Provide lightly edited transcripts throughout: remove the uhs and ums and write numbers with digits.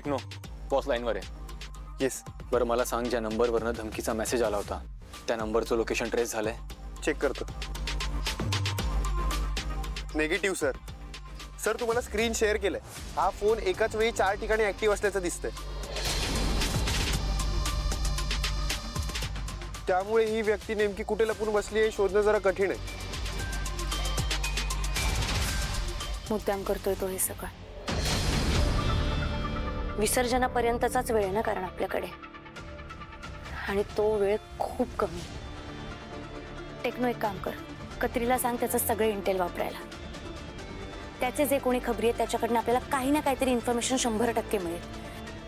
Techno boss लाईनवर आहे. Yes. बरं मला सांग, ज्या नंबरवरनं धमकीचा मेसेज आला होता त्या नंबरचं लोकेशन ट्रेस झालंय? चेक करतो. Negative sir. सर तुम्हाला स्क्रीन शेअर केलंय. हा फोन एकाच वेळी 4 ठिकाणी ऍक्टिव्ह असल्याचं दिसतंय. त्यामुळे ही व्यक्ती नेमकी कुठे लपून बसली आहे शोधणं जरा कठीण आहे. मुद्दाम करतोय तो हे सगळं. विसर्जनापर्यंतचाच वेळ आहे ना कारण आपल्याकडे, आणि तो वेळ खूप कमी. टेक्नो एक काम कर, कत्रीला सांग त्याचं सगळं इंटेल वापरायला. त्याचे जे कोणी खबरी आहे त्याच्याकडनं आपल्याला काही ना काहीतरी इन्फॉर्मेशन 100% मिळेल.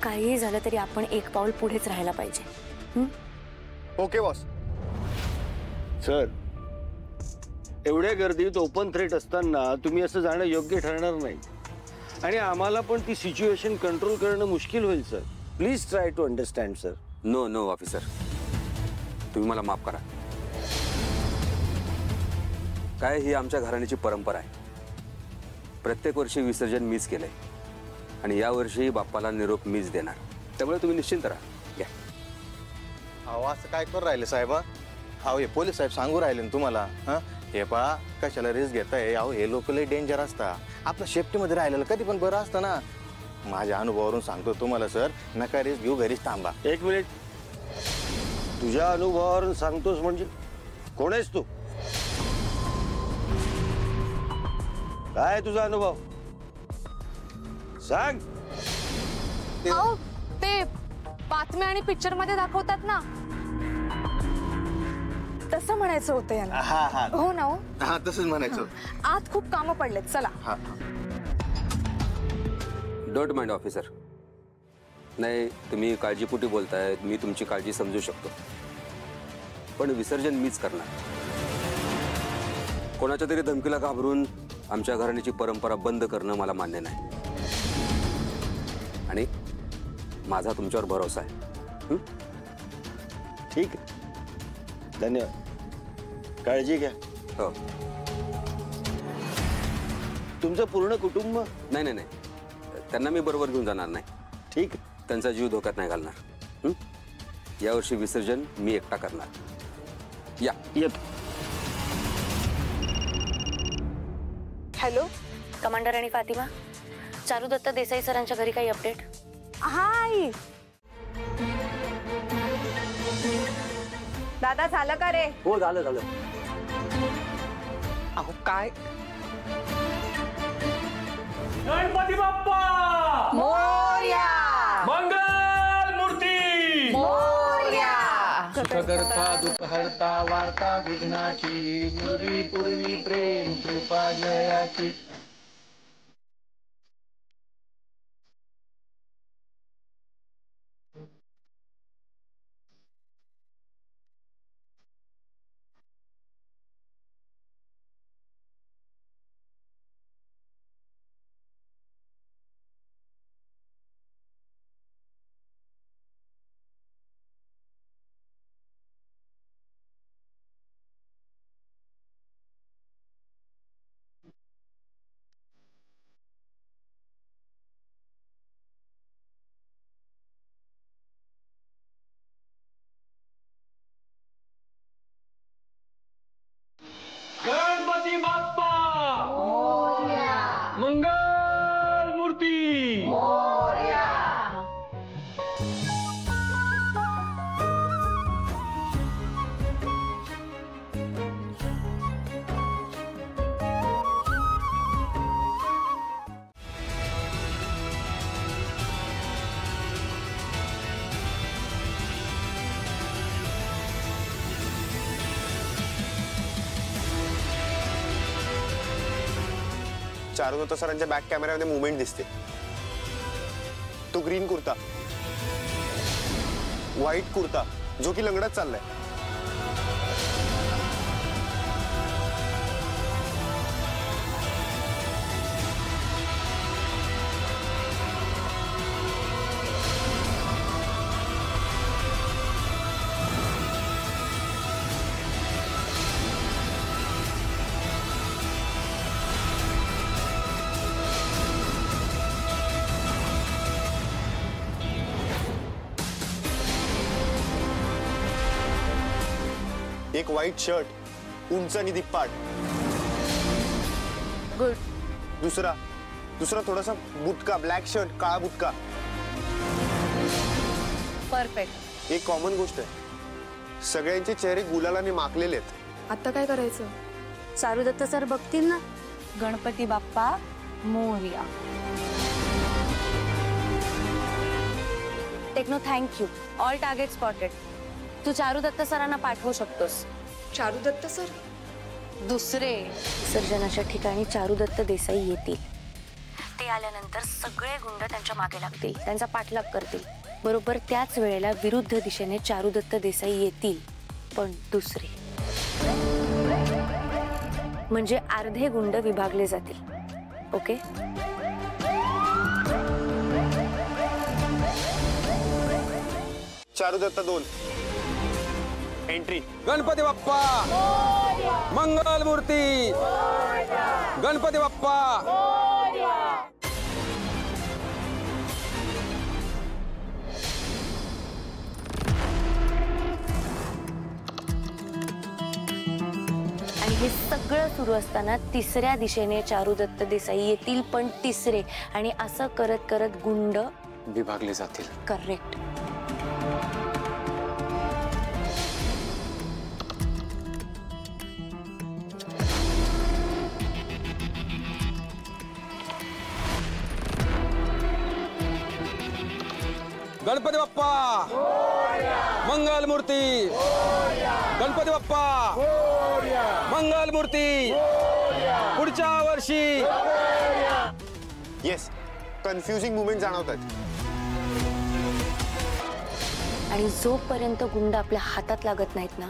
काहीही झालं तरी आपण एक पाऊल पुढेच राहायला पाहिजे. Okay boss. सर, एवढ्या गर्दीत ओपन थ्रेट असताना तुम्ही असं जाणं योग्य ठरणार नाही, आणि आम्हाला पण ती सिच्युएशन कंट्रोल करणं मुश्किल होईल sir. Please try to understand sir. No no officer, तुम्ही मला माफ करा. काय ही आमच्या घराण्याची परंपरा आहे. प्रत्येक वर्षी विसर्जन मीच केलंय, आणि या वर्षी बाप्पाला निरोप मीच देणार. त्यामुळे तुम्ही निश्चिंत राहा. घ्या. अहो असं काय करू राहिले साहेब? अहो हे पोलीस साहेब सांगू राहिले ना तुम्हाला. हां हे पहा, कशाला रिस्क घेताय? अहो हे लोक लय डेंजर असता. आपलं सेफ्टीमध्ये राहिलेलं कधी पण बरं असतं ना. माझ्या अनुभवावरून सांगतो तुम्हाला सर, नका रिस्क घेऊ, घरीच थांबा. एक मिनिट. तुझ्या अनुभवावरून सांगतोस म्हणजे कोण आहेस तू? काय तुझा अनुभव सांग. अहो ते बातम्या आणि पिक्चर मध्ये दाखवतात ना, तसं म्हणायचं होतं याला. हा हा हो ना. हो हा तसंच म्हणायचं. आत खूप कामं पडलेत, चला. हा डोंट माइंड ऑफिसर. नाही, तुम्ही काळजीपोटी बोलताय, मी तुमची काळजी समजू शकतो, पण विसर्जन मीच करणार. कोणाच्या तरी धमकीला घाबरून आमच्या घराण्याची परंपरा बंद करणं मला मान्य नाही, आणि माझा तुमच्यावर भरोसा आहे. ठीक आहे, धन्यवाद. काळजी घ्या. हो. तुमचं पूर्ण कुटुंब? नाही नाही नाही, त्यांना मी बरोबर घेऊन जाणार नाही. ठीक आहे. त्यांचा जीव धोक्यात नाही घालणार. यावर्षी विसर्जन मी एकटा करणार. या येतो. हॅलो कमांडर आणि फातिमा, चारुदत्त देसाई सरांच्या घरी काही अपडेट? हाय दादा, झालं का रे? हो झालं झालं. अहो काय गणपती बाप्पा मोरया, मंगल मूर्ती मोरया. सुखकर्ता दुःखहर्ता वार्ता विघ्नाची, पूर्वी पूर्वी प्रेम कृपा जयाची. गणपती बाप्पा मंगल मूर्ती. चारुदत्त सरांच्या बॅक कॅमेऱ्यामध्ये मुवमेंट दिसते. तो ग्रीन कुर्ता, व्हाईट कुर्ता, जो की लंगडत चाललाय. एक व्हाईट शर्ट, उंच आणि दिप्पाट. गुड. दुसरा थोडासा बुटका, ब्लॅक शर्ट, काळा बुटका. परफेक्ट. एक कॉमन गोष्ट आहे, सगळ्यांचे चेहरे गुलालाने माखलेले आहेत. आता काय करायचं? चारुदत्त सर बघतील ना. Ganpati Bappa Morya. Techno thank you. All target spotted. तू चारुदत्त सरांना पाठवू शकतोस. चारुदत्त सर? दुसरे. विसर्जनाच्या ठिकाणी चारुदत्त देसाई येतील. ते आल्यानंतर सगळे गुंड त्यांच्या मागे लागतील, त्यांचा पाठलाग करतील. बरोबर त्याच वेळेला विरुद्ध दिशेने चारुदत्त देसाई येतील, पण दुसरे. म्हणजे अर्धे गुंड विभागले जातील. ओके? चारुदत्त 2. एंट्री. गणपती बाप्पा मंगल मूर्ती. गणपती बाप्पा. आणि हे सगळं सुरू असताना तिसऱ्या दिशेने चारुदत्त देसाई येतील, पण तिसरे. आणि असं करत करत गुंड विभागले जातील. करेक्ट. गणपती बाप्पा मंगल मूर्ती. गणपती बाप्पा मंगल मूर्ती. पुढच्या वर्षी. येस, कन्फ्युजिंग मुवमेंट जाणवतात. आणि जोपर्यंत गुंड आपल्या हातात लागत नाहीत ना,